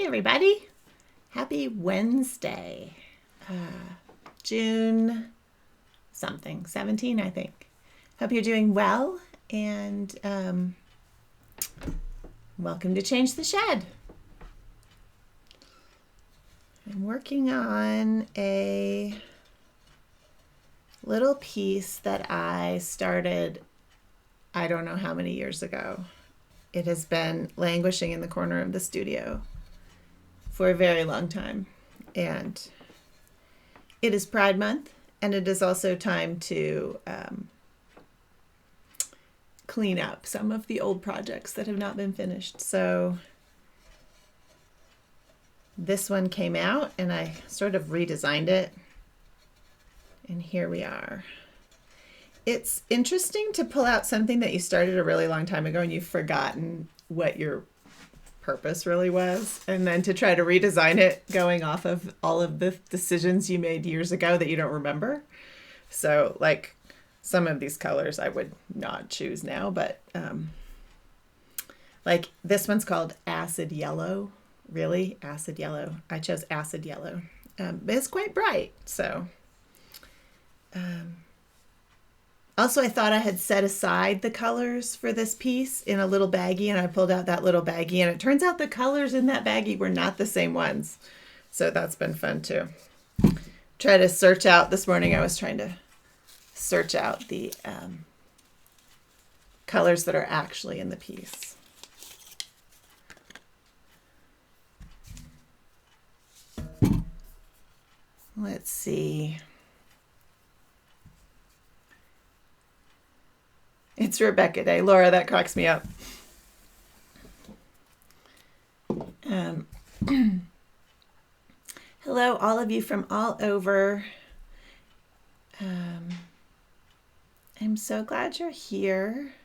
Hey everybody, happy Wednesday, June something, 17 I think. Hope you're doing well and welcome to Change the Shed. I'm working on a little piece that I started I don't know how many years ago. It has been languishing in the corner of the studio for a very long time. And it is Pride Month, and it is also time to clean up some of the old projects that have not been finished. So this one came out, and I sort of redesigned it. And here we are. It's interesting to pull out something that you started a really long time ago and you've forgotten what your purpose really was, and then to try to redesign it going off of all of the decisions you made years ago that you don't remember. So like some of these colors I would not choose now, but like this one's called Acid Yellow. Really? Acid Yellow. I chose Acid Yellow. But it's quite bright, so also, I thought I had set aside the colors for this piece in a little baggie, and I pulled out that little baggie, and it turns out the colors in that baggie were not the same ones. So that's been fun too. Try to search out, this morning I was trying to search out the colors that are actually in the piece. Let's see. It's Rebecca Day. Laura, that cracks me up. Hello, all of you from all over. I'm so glad you're here.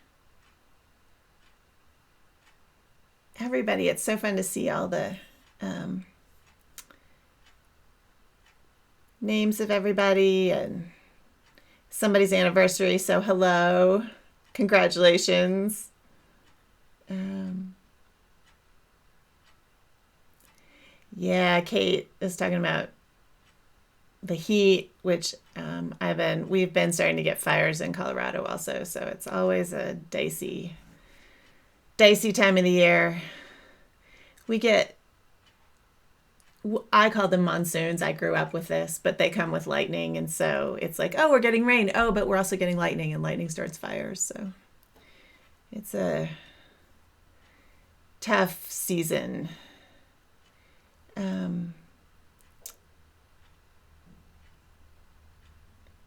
Everybody, it's so fun to see all the names of everybody and somebody's anniversary, so hello. Congratulations. Yeah, Kate is talking about the heat, which we've been starting to get fires in Colorado also, so it's always a dicey time of the year. We get, I call them monsoons. I grew up with this, but they come with lightning. And so it's like, oh, we're getting rain. Oh, but we're also getting lightning, and lightning starts fires. So it's a tough season.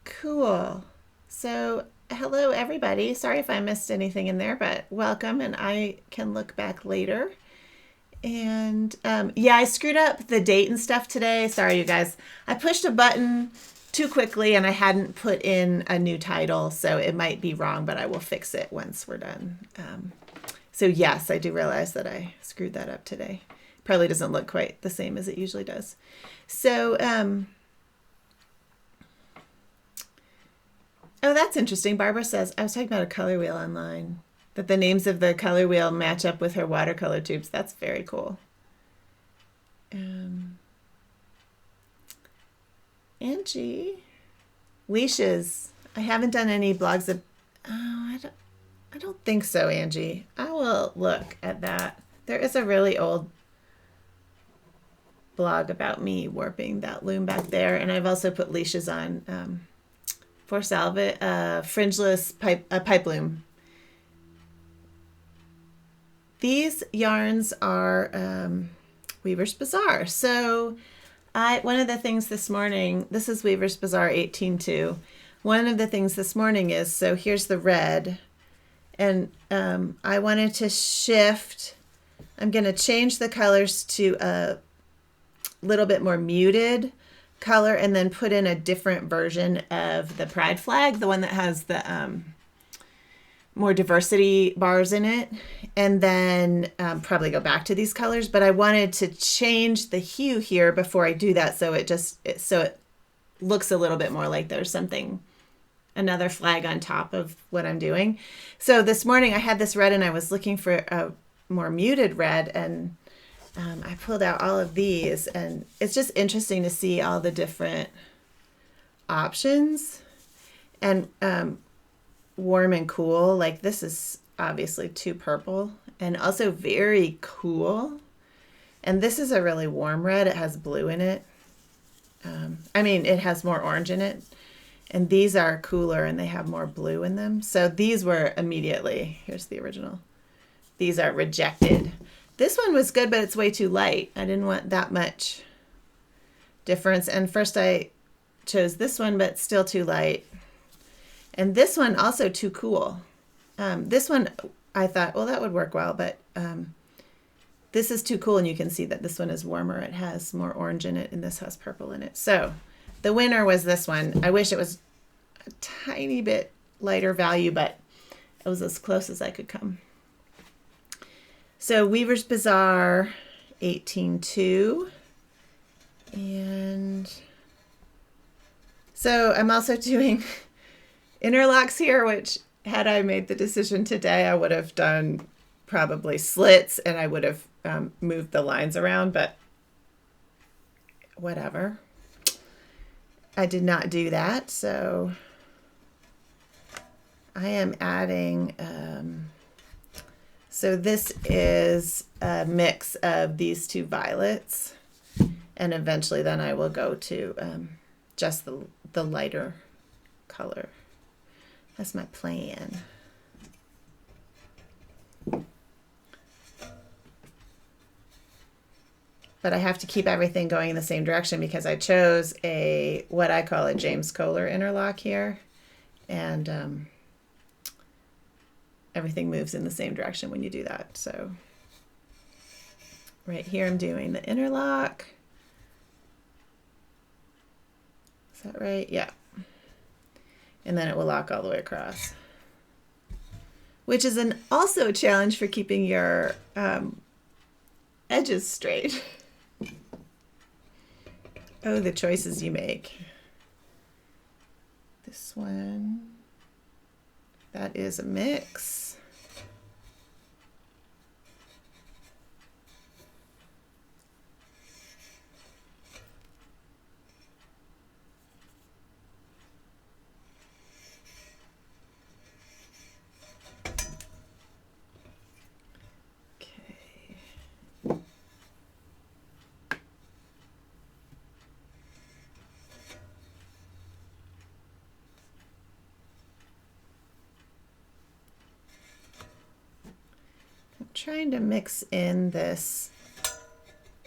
Cool. So hello, everybody. Sorry if I missed anything in there, but welcome. And I can look back later. And yeah, I screwed up the date and stuff today. Sorry, you guys. I pushed a button too quickly and I hadn't put in a new title, so it might be wrong, but I will fix it once we're done. So yes, I do realize that I screwed that up today. Probably doesn't look quite the same as it usually does. So, oh, that's interesting. Barbara says, I was talking about a color wheel online, that the names of the color wheel match up with her watercolor tubes. That's very cool. Angie. Leashes. I haven't done any blogs of... Oh, I don't think so, Angie. I will look at that. There is a really old blog about me warping that loom back there. And I've also put leashes on for salvage, fringeless pipe loom. These yarns are Weaver's Bazaar. So one of the things this morning, this is Weaver's Bazaar 18.2. One of the things this morning is, so here's the red. And I wanted to shift, I'm going to change the colors to a little bit more muted color and then put in a different version of the pride flag, the one that has the more diversity bars in it, and then probably go back to these colors. But I wanted to change the hue here before I do that, so it looks a little bit more like there's another flag on top of what I'm doing. So this morning I had this red and I was looking for a more muted red, and I pulled out all of these, and it's just interesting to see all the different options. And warm and cool, like this is obviously too purple, and also very cool. And this is a really warm red. It has blue in it. I mean, it has more orange in it. And these are cooler and they have more blue in them. So these were immediately, here's the original. These are rejected. This one was good, but it's way too light. I didn't want that much difference. And first I chose this one, but still too light. And this one also too cool. This one I thought, well, that would work well, but this is too cool, and you can see that this one is warmer. It has more orange in it, and this has purple in it. So the winner was this one. I wish it was a tiny bit lighter value, but it was as close as I could come. So Weaver's Bazaar 18.2. And so I'm also doing interlocks here, which had I made the decision today, I would have done probably slits, and I would have moved the lines around, but whatever. I did not do that, so I am adding, so this is a mix of these two violets, and eventually then I will go to just the lighter color. That's my plan. But I have to keep everything going in the same direction because I chose what I call a James Kohler interlock here. And everything moves in the same direction when you do that. So right here I'm doing the interlock. Is that right? Yeah. And then it will lock all the way across, which is also a challenge for keeping your edges straight. Oh, the choices you make. This one, that is a mix. Trying to mix in this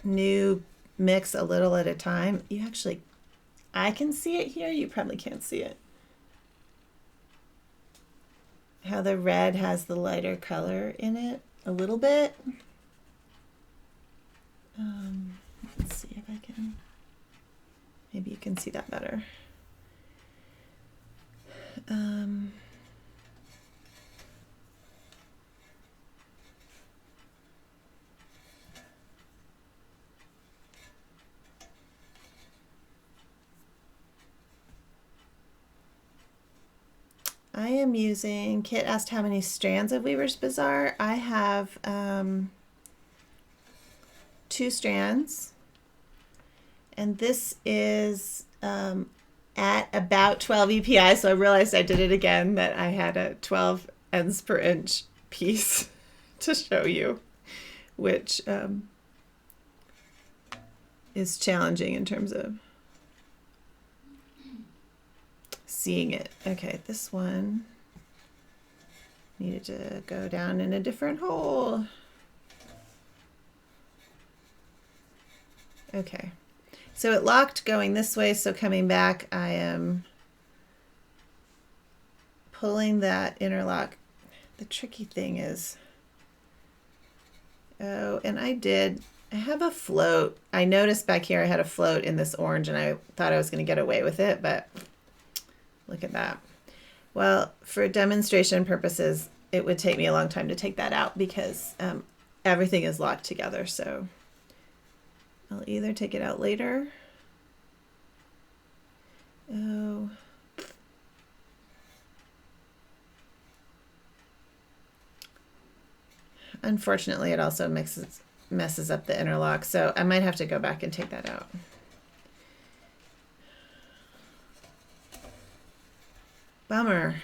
new mix a little at a time. I can see it here. You probably can't see it. How the red has the lighter color in it a little bit. Let's see if I can, maybe you can see that better. I am using, Kit asked how many strands of Weaver's Bazaar. I have 2 strands, and this is at about 12 EPI, so I realized I did it again, that I had a 12 ends per inch piece to show you, which is challenging in terms of seeing it. Okay, this one needed to go down in a different hole. Okay, so it locked going this way, so coming back I am pulling that interlock. The tricky thing is, oh, and I have a float. I noticed back here I had a float in this orange, and I thought I was going to get away with it, but look at that. Well, for demonstration purposes, it would take me a long time to take that out because everything is locked together. So I'll either take it out later. Oh. Unfortunately, it also mixes messes up the interlock, so I might have to go back and take that out. Bummer.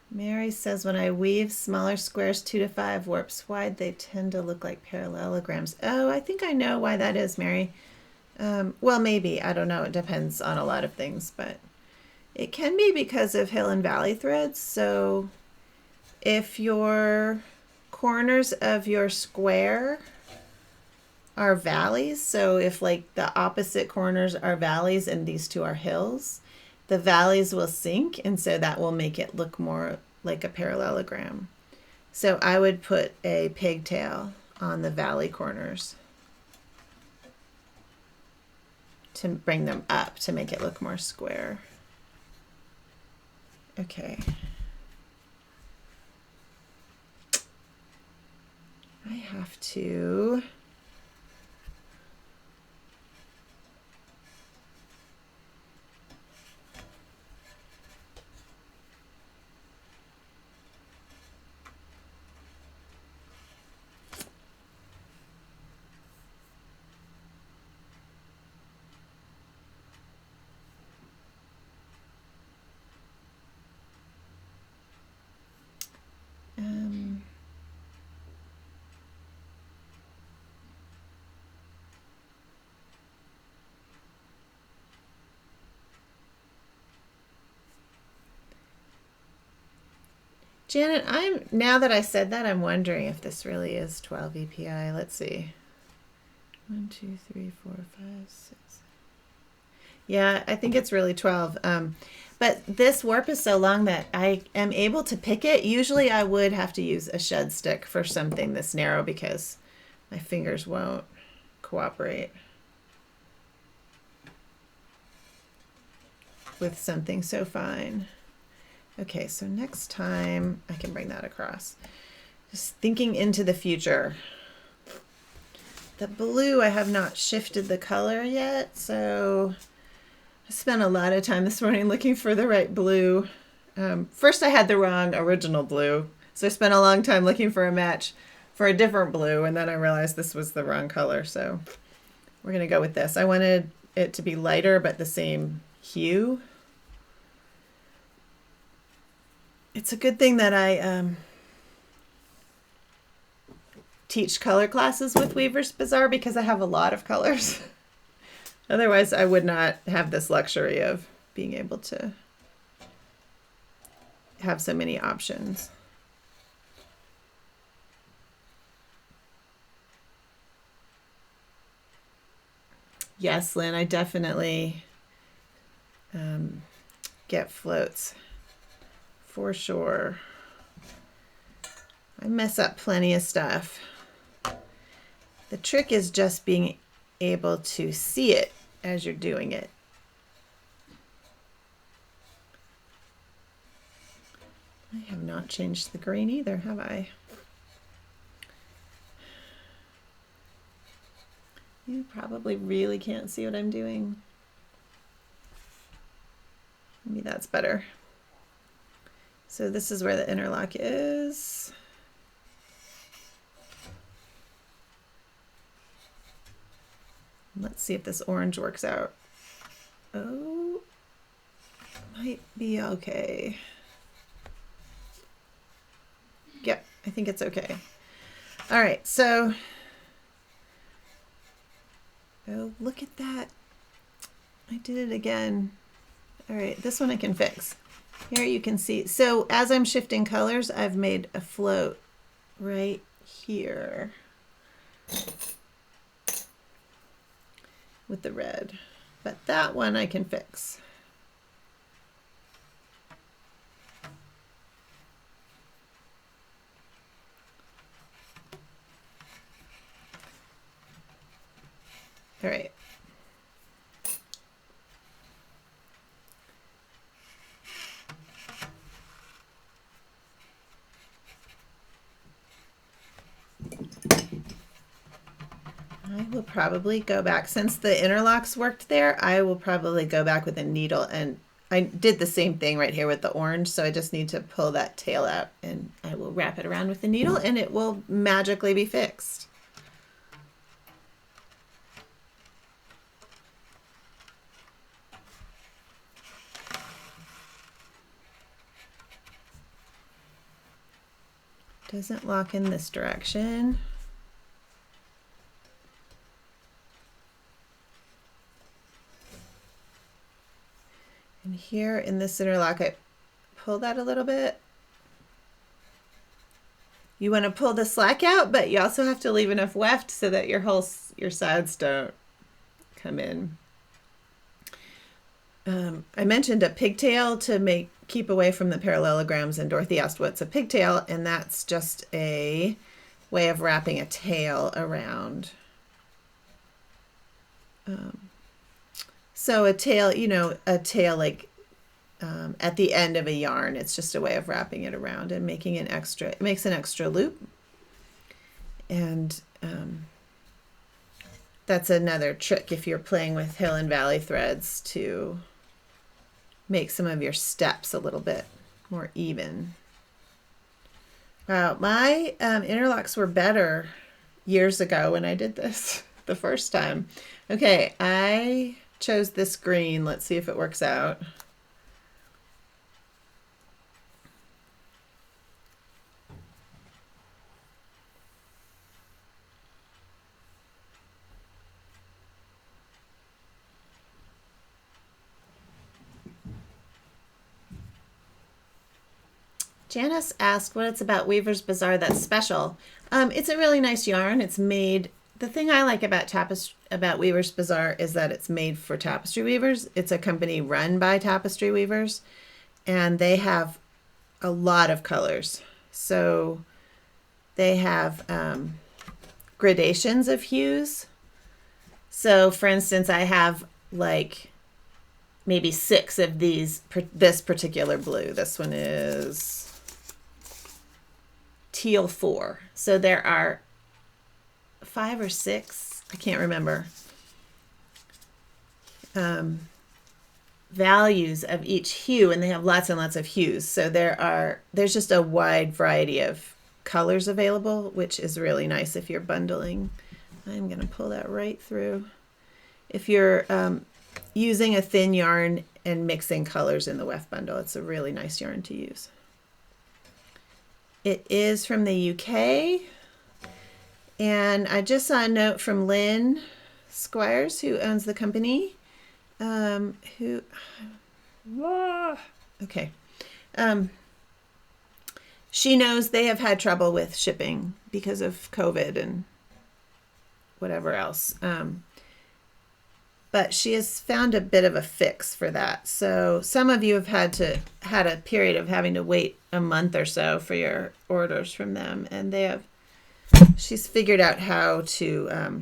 Mary says, when I weave smaller squares 2 to 5 warps wide, they tend to look like parallelograms. Oh, I think I know why that is, Mary. Well, maybe. I don't know. It depends on a lot of things, but it can be because of hill and valley threads. So if your corners of your square are valleys, so if like the opposite corners are valleys and these two are hills, the valleys will sink, and so that will make it look more like a parallelogram. So I would put a pigtail on the valley corners to bring them up to make it look more square. Okay. I have to Janet, now that I said that, I'm wondering if this really is 12 EPI. Let's see. 1, 2, 3, 4, 5, 6. Yeah, I think it's really 12. But this warp is so long that I am able to pick it. Usually I would have to use a shed stick for something this narrow because my fingers won't cooperate with something so fine. Okay, so next time I can bring that across. Just thinking into the future. The blue, I have not shifted the color yet, so I spent a lot of time this morning looking for the right blue. First I had the wrong original blue, so I spent a long time looking for a match for a different blue, and then I realized this was the wrong color, so we're gonna go with this. I wanted it to be lighter, but the same hue. It's a good thing that I teach color classes with Weavers Bazaar because I have a lot of colors. Otherwise, I would not have this luxury of being able to have so many options. Yes, Lynn, I definitely get floats. For sure. I mess up plenty of stuff. The trick is just being able to see it as you're doing it. I have not changed the green either, have I? You probably really can't see what I'm doing. Maybe that's better. So this is where the interlock is. Let's see if this orange works out. Oh, might be okay. Yep, I think it's okay. All right, so, oh, look at that. I did it again. All right, this one I can fix. Here you can see, so as I'm shifting colors, I've made a float right here with the red, but that one I can fix. All right. I will probably go back, since the interlocks worked there, I will probably go back with a needle, and I did the same thing right here with the orange, so I just need to pull that tail out and I will wrap it around with the needle and it will magically be fixed. Doesn't lock in this direction. And here in this interlock, I pull that a little bit. You want to pull the slack out, but you also have to leave enough weft so that your sides don't come in. I mentioned a pigtail to keep away from the parallelograms, and Dorothy asked what's a pigtail, and that's just a way of wrapping a tail around. So a tail, a tail like at the end of a yarn, it's just a way of wrapping it around and making it makes an extra loop. And that's another trick if you're playing with hill and valley threads, to make some of your steps a little bit more even. Wow, my interlocks were better years ago when I did this the first time. Okay, I chose this green. Let's see if it works out. Janice asked what it's about Weaver's Bazaar that's special. It's a really nice yarn. It's made. The thing I like about Weaver's Bazaar is that it's made for tapestry weavers. It's a company run by tapestry weavers, and they have a lot of colors. So they have gradations of hues. So for instance, I have like maybe 6 of these, this particular blue. This one is teal 4. So there are 5 or 6, I can't remember, values of each hue, and they have lots and lots of hues. So there's just a wide variety of colors available, which is really nice if you're bundling. I'm going to pull that right through. If you're using a thin yarn and mixing colors in the weft bundle, it's a really nice yarn to use. It is from the UK, and I just saw a note from Lynn Squires, who owns the company, she knows they have had trouble with shipping because of COVID and whatever else. But she has found a bit of a fix for that. So some of you have had a period of having to wait a month or so for your orders from them, and she's figured out how to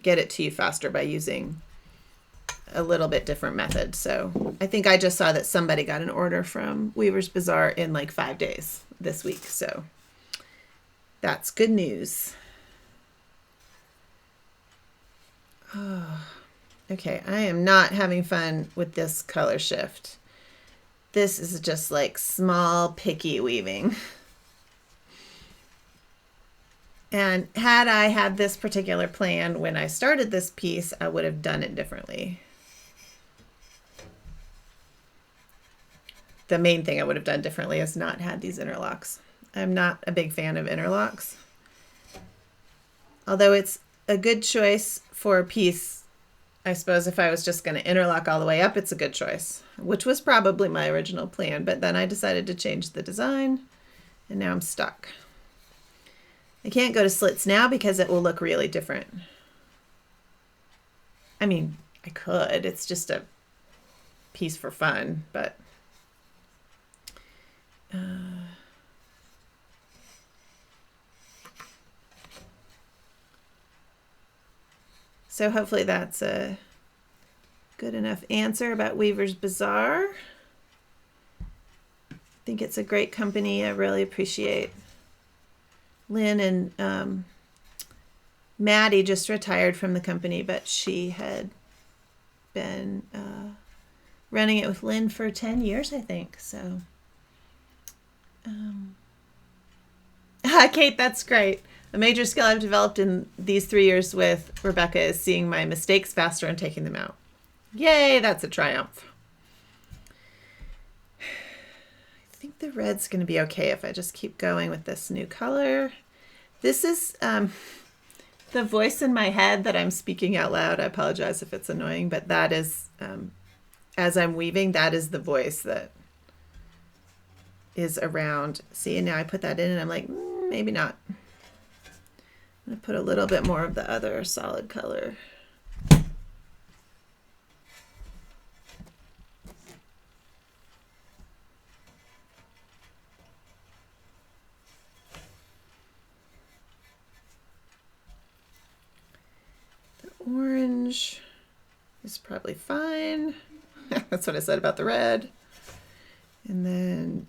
get it to you faster by using a little bit different method. So I think I just saw that somebody got an order from Weaver's Bazaar in like 5 days this week. So that's good news. Oh. Okay, I am not having fun with this color shift. This is just like small, picky weaving. And had I had this particular plan when I started this piece, I would have done it differently. The main thing I would have done differently is not had these interlocks. I'm not a big fan of interlocks. Although it's a good choice for a piece, I suppose if I was just going to interlock all the way up, it's a good choice, which was probably my original plan. But then I decided to change the design, and now I'm stuck. I can't go to slits now because it will look really different. I mean, I could. It's just a piece for fun, but so hopefully that's a good enough answer about Weaver's Bazaar. I think it's a great company. I really appreciate Lynn and Maddie just retired from the company, but she had been running it with Lynn for 10 years, I think. So, Kate, that's great. A major skill I've developed in these 3 years with Rebecca is seeing my mistakes faster and taking them out. Yay, that's a triumph. I think the red's going to be okay if I just keep going with this new color. This is the voice in my head that I'm speaking out loud. I apologize if it's annoying, but that is, as I'm weaving, that is the voice that is around. See, and now I put that in and I'm like, maybe not. I'm going to put a little bit more of the other solid color. The orange is probably fine. That's what I said about the red. And then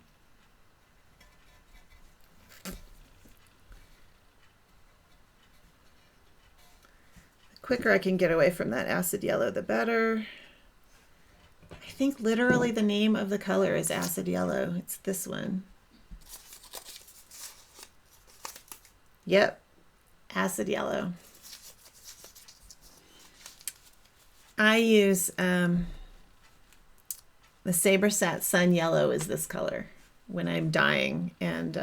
quicker I can get away from that acid yellow, the better. I think literally the name of the color is acid yellow. It's this one. Yep, acid yellow. I use the Sabersat Sun Yellow is this color when I'm dyeing, and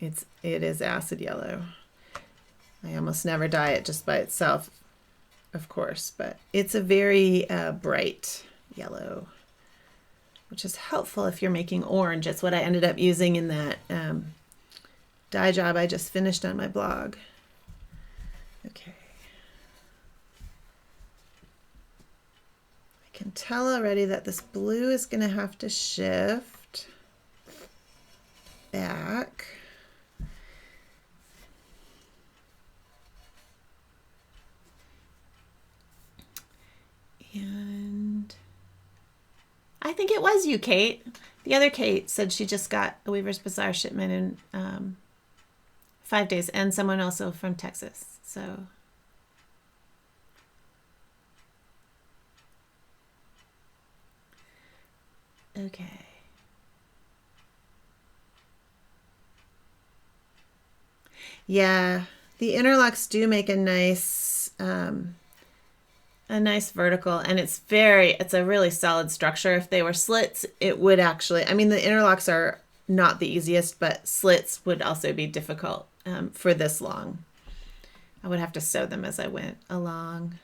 it is acid yellow. I almost never dye it just by itself, of course, but it's a very bright yellow, which is helpful if you're making orange. It's what I ended up using in that dye job I just finished on my blog. Okay. I can tell already that this blue is going to have to shift back. And I think it was you, Kate. The other Kate said she just got a Weaver's Bazaar shipment in 5 days, and someone also from Texas. So okay. Yeah, the interlocks do make a nice vertical, and it's a really solid structure. If they were slits, it would actually, I mean, the interlocks are not the easiest, but slits would also be difficult for this long. I would have to sew them as I went along.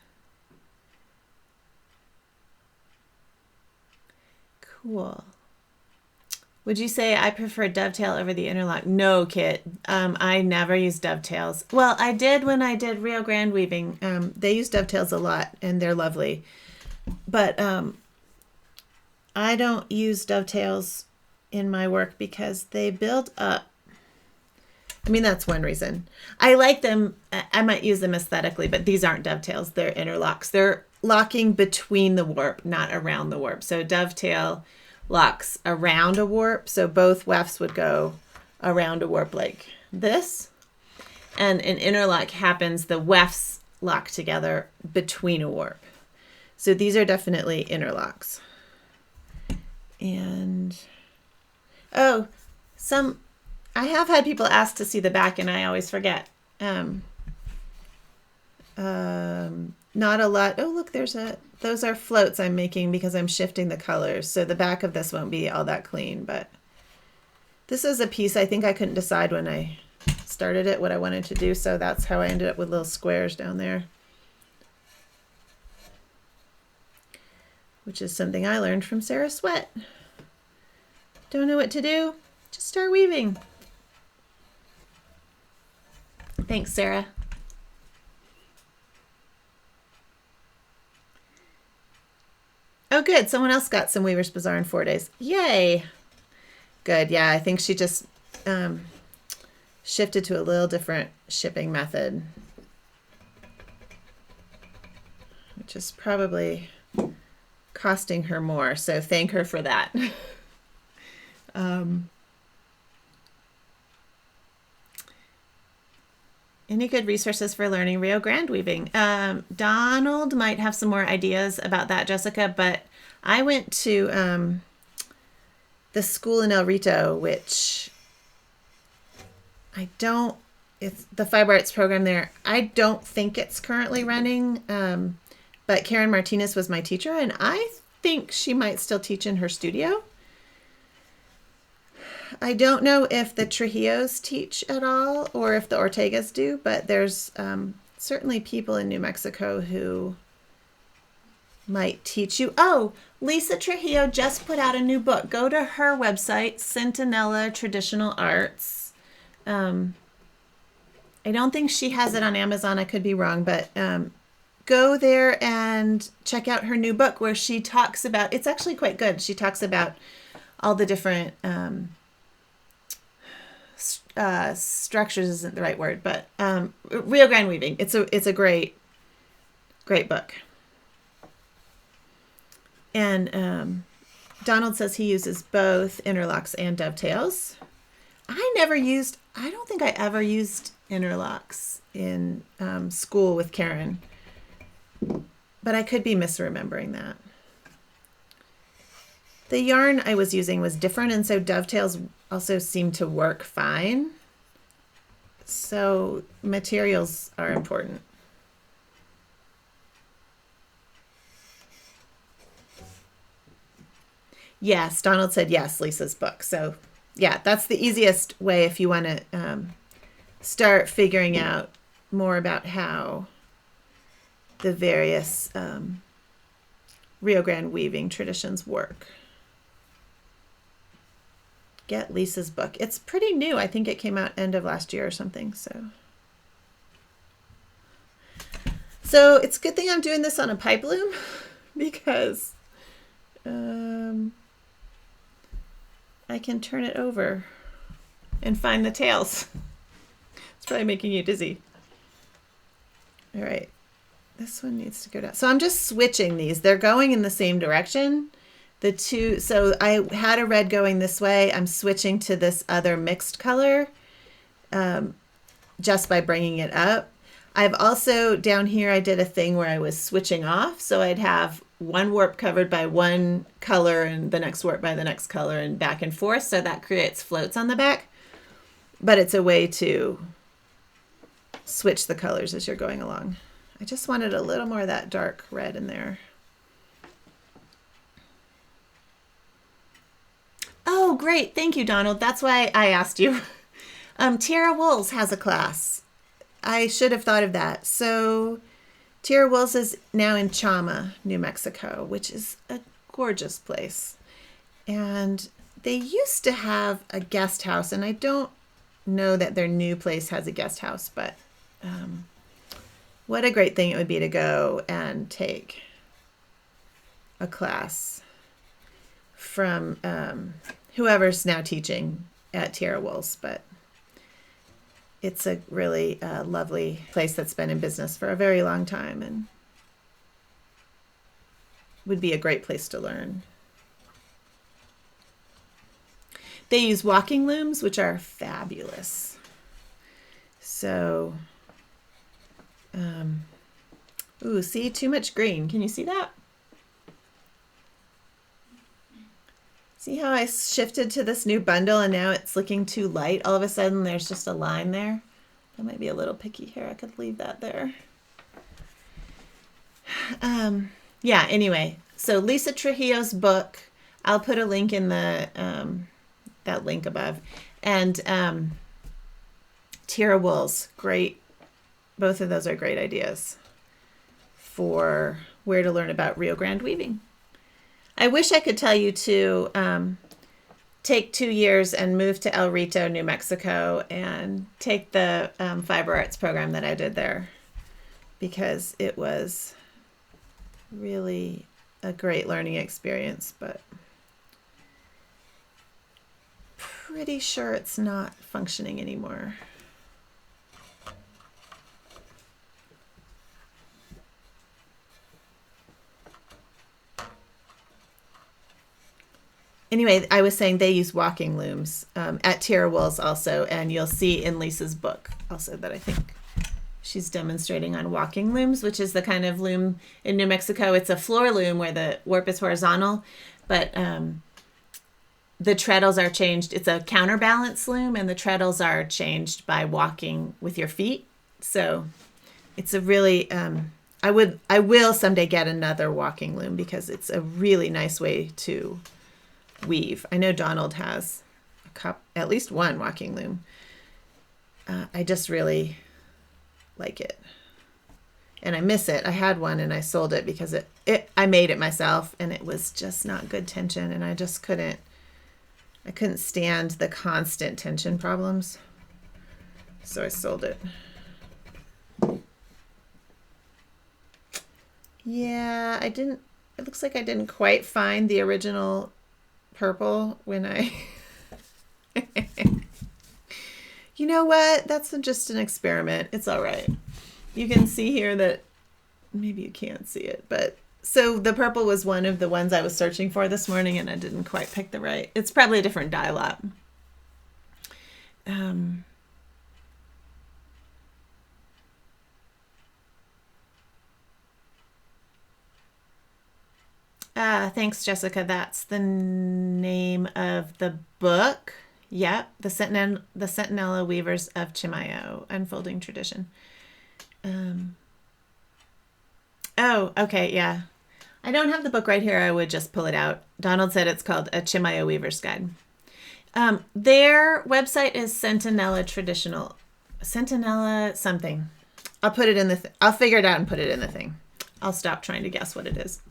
Cool. Would you say I prefer dovetail over the interlock? No, Kit. I never use dovetails. Well, I did when I did Rio Grande weaving. They use dovetails a lot, and they're lovely. But I don't use dovetails in my work because they build up. I mean, that's one reason. I like them. I might use them aesthetically, but these aren't dovetails. They're interlocks. They're locking between the warp, not around the warp. So dovetail locks around a warp, so both wefts would go around a warp like this, and an interlock happens, the wefts lock together between a warp. So these are definitely interlocks. And I have had people ask to see the back, and I always forget. Not a lot. Oh, look, those are floats I'm making because I'm shifting the colors. So the back of this won't be all that clean, but this is a piece I think I couldn't decide when I started it what I wanted to do. So that's how I ended up with little squares down there, which is something I learned from Sarah Sweat. Don't know what to do? Just start weaving. Thanks, Sarah. Oh, good. Someone else got some Weaver's Bazaar in 4 days. Yay. Good. Yeah, I think she just shifted to a little different shipping method, which is probably costing her more. So thank her for that. Any good resources for learning Rio Grande weaving? Donald might have some more ideas about that, Jessica, but I went to the school in El Rito, which it's the Fiber Arts program there. I don't think it's currently running, but Karen Martinez was my teacher, and I think she might still teach in her studio. I don't know if the Trujillos teach at all or if the Ortegas do, but there's certainly people in New Mexico who might teach you. Oh, Lisa Trujillo just put out a new book. Go to her website, Centinela Traditional Arts. I don't think she has it on Amazon. I could be wrong, but go there and check out her new book where she talks about, it's actually quite good. She talks about all the different structures isn't the right word, but Rio Grande weaving. It's a great book. And Donald says he uses both interlocks and dovetails. I don't think I ever used interlocks in school with Karen, but I could be misremembering that. The yarn I was using was different, and so dovetails also seem to work fine. So materials are important. Yes, Donald said yes, Lisa's book. So yeah, that's the easiest way if you want to start figuring out more about how the various Rio Grande weaving traditions work. Get Lisa's book. It's pretty new. I think it came out end of last year or something. So it's a good thing I'm doing this on a pipe loom because I can turn it over and find the tails. It's probably making you dizzy. All right. This one needs to go down. So I'm just switching these. They're going in the same direction. The two, so I had a red going this way. I'm switching to this other mixed color just by bringing it up. I've also, down here, I did a thing where I was switching off. So I'd have one warp covered by one color and the next warp by the next color and back and forth. So that creates floats on the back. But it's a way to switch the colors as you're going along. I just wanted a little more of that dark red in there. Oh, great. Thank you, Donald. That's why I asked you. Tara Wools has a class. I should have thought of that. So Tara Wools is now in Chama, New Mexico, which is a gorgeous place. And they used to have a guest house, and I don't know that their new place has a guest house, but what a great thing it would be to go and take a class from whoever's now teaching at Tara Wools, but it's a really lovely place that's been in business for a very long time and would be a great place to learn. They use walking looms, which are fabulous. So, ooh, see, too much green. Can you see that? See how I shifted to this new bundle and now it's looking too light? All of a sudden there's just a line there. That might be a little picky here. I could leave that there. Yeah, anyway. So Lisa Trujillo's book, I'll put a link in the that link above. And Tara Wools, great. Both of those are great ideas for where to learn about Rio Grande weaving. I wish I could tell you to take 2 years and move to El Rito, New Mexico, and take the Fiber Arts program that I did there, because it was really a great learning experience, but pretty sure it's not functioning anymore. Anyway, I was saying they use walking looms at Tara Wools also, and you'll see in Lisa's book also that I think She's demonstrating on walking looms, which is the kind of loom in New Mexico. It's a floor loom where the warp is horizontal, but the treadles are changed. It's a counterbalance loom, and the treadles are changed by walking with your feet. So it's a really, I will someday get another walking loom because it's a really nice way to weave. I know Donald has at least one walking loom. I just really like it, and I miss it. I had one and I sold it because I made it myself, and it was just not good tension, and I couldn't stand the constant tension problems, so I sold it. Yeah, it looks like I didn't quite find the original purple when I You know what? That's just an experiment. It's all right. You can see here that maybe you can't see it, but so the purple was one of the ones I was searching for this morning, and I didn't quite pick the right. It's probably a different dye lot. Thanks, Jessica. That's the name of the book. Yep, the Sentinella Weavers of Chimayo, Unfolding Tradition. Oh, okay, yeah. I don't have the book right here. I would just pull it out. Donald said it's called A Chimayo Weaver's Guide. Their website is Sentinella something. I'll put it in I'll figure it out and put it in the thing. I'll stop trying to guess what it is.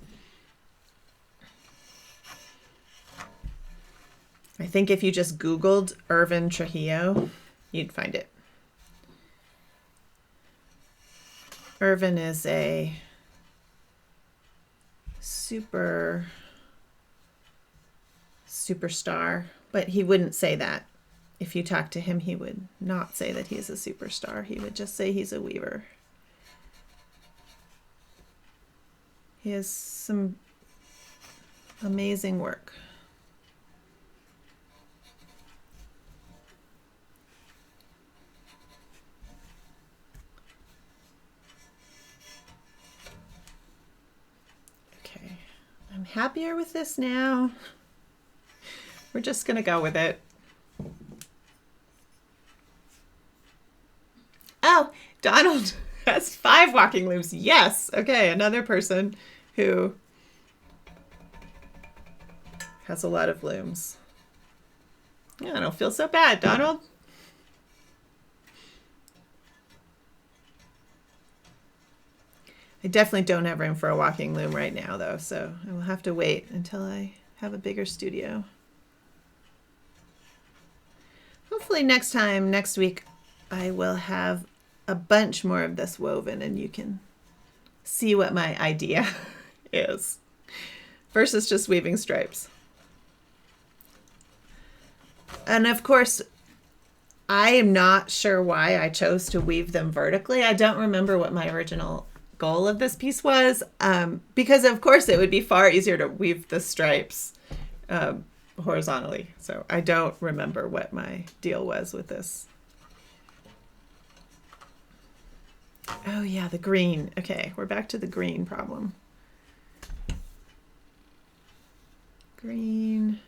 I think if you just Googled Irvin Trujillo, you'd find it. Irvin is a superstar, but he wouldn't say that. If you talk to him, he would not say that he's a superstar. He would just say he's a weaver. He has some amazing work. I'm happier with this now. We're just going to go with it. Oh, Donald has 5 walking looms. Yes. Okay, another person who has a lot of looms. Yeah, I don't feel so bad, Donald. I definitely don't have room for a walking loom right now, though, so I will have to wait until I have a bigger studio. Hopefully next week, I will have a bunch more of this woven and you can see what my idea is versus just weaving stripes. And of course, I am not sure why I chose to weave them vertically. I don't remember what my original goal of this piece was, because of course it would be far easier to weave the stripes horizontally. So I don't remember what my deal was with this. Oh yeah, the green. Okay, we're back to the green problem. Green.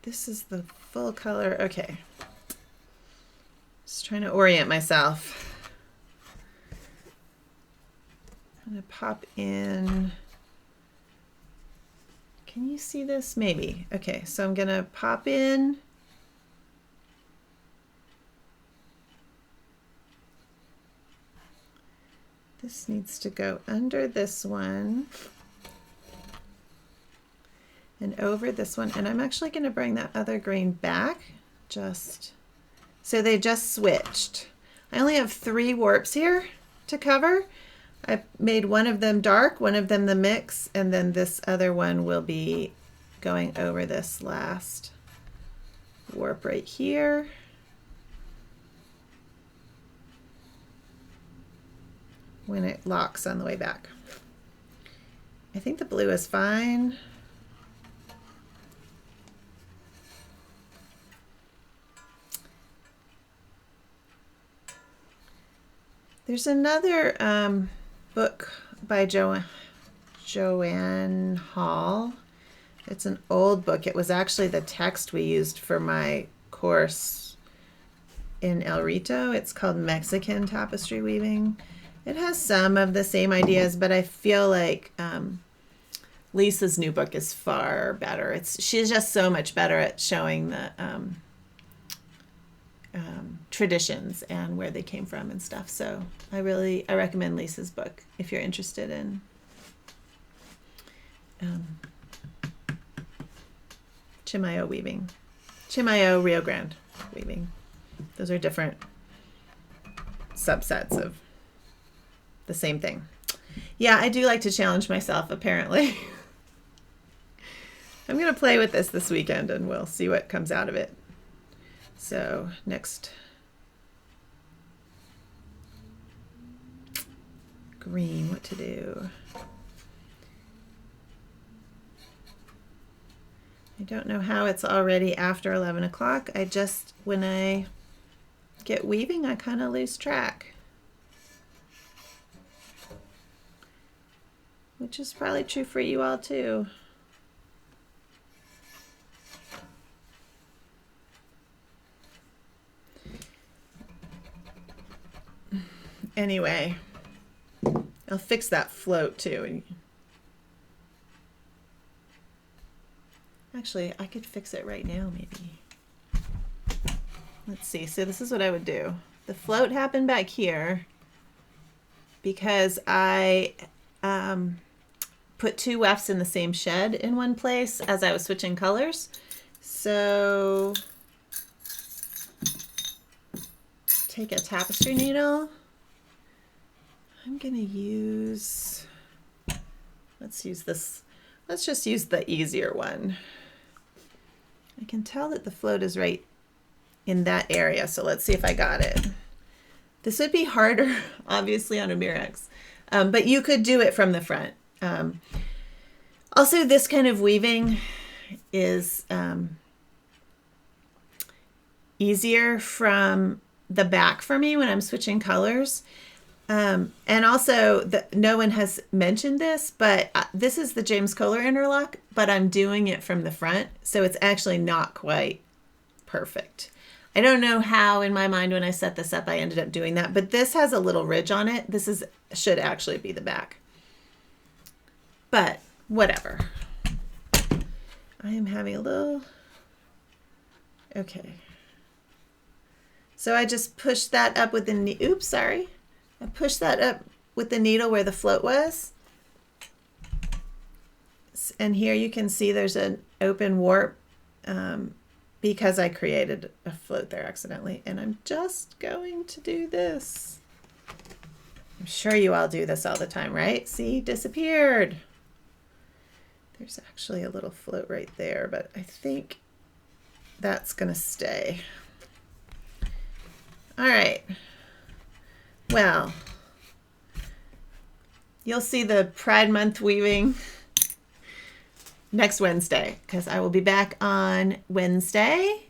This is the full color. Okay. Just trying to orient myself. I'm going to pop in. Can you see this? Maybe. Okay, so I'm going to pop in. This needs to go under this one and over this one. And I'm actually going to bring that other green back just so they just switched. I only have 3 warps here to cover. I made one of them dark, one of them the mix, and then this other one will be going over this last warp right here. When it locks on the way back. I think the blue is fine. There's another book by Joanne Hall. It's an old book. It was actually the text we used for my course in El Rito. It's called Mexican Tapestry Weaving. It has some of the same ideas, but I feel like Lisa's new book is far better. She's just so much better at showing the traditions and where they came from and stuff. So I recommend Lisa's book if you're interested in Chimayo weaving. Chimayo Rio Grande weaving. Those are different subsets of the same thing. Yeah, I do like to challenge myself, apparently. I'm going to play with this weekend and we'll see what comes out of it. So next, green, what to do? I don't know how it's already after 11 o'clock. When I get weaving, I kind of lose track. Which is probably true for you all too. Anyway, I'll fix that float too. Actually, I could fix it right now, maybe. Let's see. So this is what I would do. The float happened back here because I put two wefts in the same shed in one place as I was switching colors. So take a tapestry needle. I'm going to use, let's just use the easier one. I can tell that the float is right in that area, so let's see if I got it. This would be harder, obviously, on a Mirex, but you could do it from the front. Also, this kind of weaving is easier from the back for me when I'm switching colors. And also, no one has mentioned this, but this is the James Kohler interlock, but I'm doing it from the front, so it's actually not quite perfect. I don't know how in my mind when I set this up I ended up doing that, but this has a little ridge on it. This should actually be the back. But whatever. I am having a little... Okay. So I just pushed that up with the... Oops, sorry. I pushed that up with the needle where the float was. And here you can see there's an open warp because I created a float there accidentally. And I'm just going to do this. I'm sure you all do this all the time, right? See, disappeared. There's actually a little float right there, but I think that's going to stay. All right. Well, you'll see the Pride Month weaving next Wednesday because I will be back on Wednesday.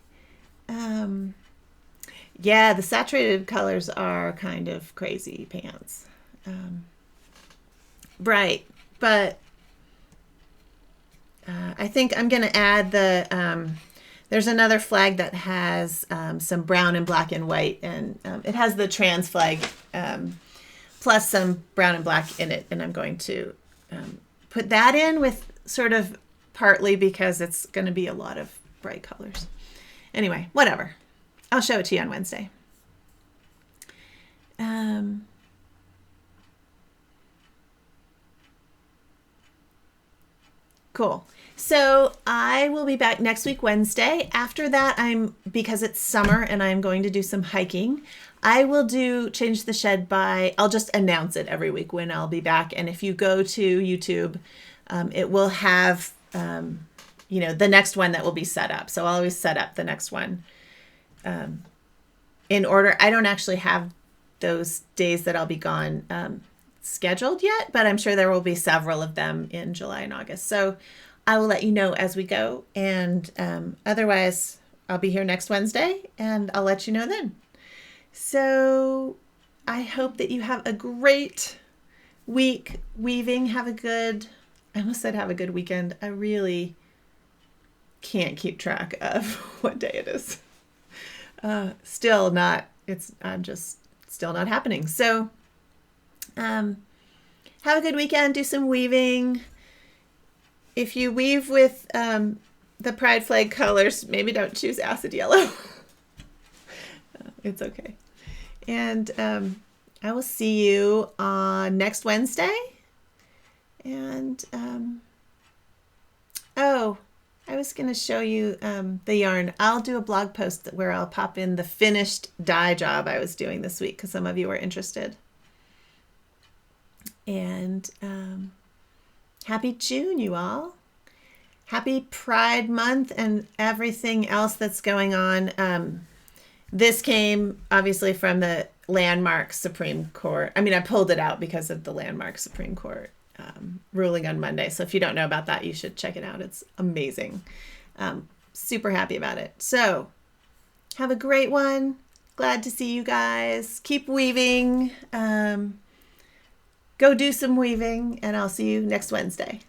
Yeah, the saturated colors are kind of crazy pants. Bright, but I think I'm going to add the... there's another flag that has some brown and black and white, and it has the trans flag plus some brown and black in it, and I'm going to put that in with sort of partly because it's going to be a lot of bright colors. Anyway, whatever. I'll show it to you on Wednesday. Cool. So I will be back next week, Wednesday. After that, because it's summer and I'm going to do some hiking, I will do Change the Shed I'll just announce it every week when I'll be back. And if you go to YouTube, it will have, the next one that will be set up. So I'll always set up the next one in order. I don't actually have those days that I'll be gone scheduled yet, but I'm sure there will be several of them in July and August. So I will let you know as we go, and otherwise I'll be here next Wednesday and I'll let you know then. So I hope that you have a great week weaving. I almost said have a good weekend. I really can't keep track of what day it is. I'm just still not happening. So, have a good weekend. Do some weaving. If you weave with the pride flag colors, maybe don't choose acid yellow. It's okay. And I will see you on next Wednesday. And I was going to show you the yarn. I'll do a blog post where I'll pop in the finished dye job I was doing this week because some of you were interested. And happy June, you all. Happy Pride Month and everything else that's going on. This came obviously from the Landmark Supreme Court. I mean, I pulled it out because of the Landmark Supreme Court ruling on Monday. So if you don't know about that, you should check it out. It's amazing. Super happy about it. So have a great one. Glad to see you guys. Keep weaving. Go do some weaving, and I'll see you next Wednesday.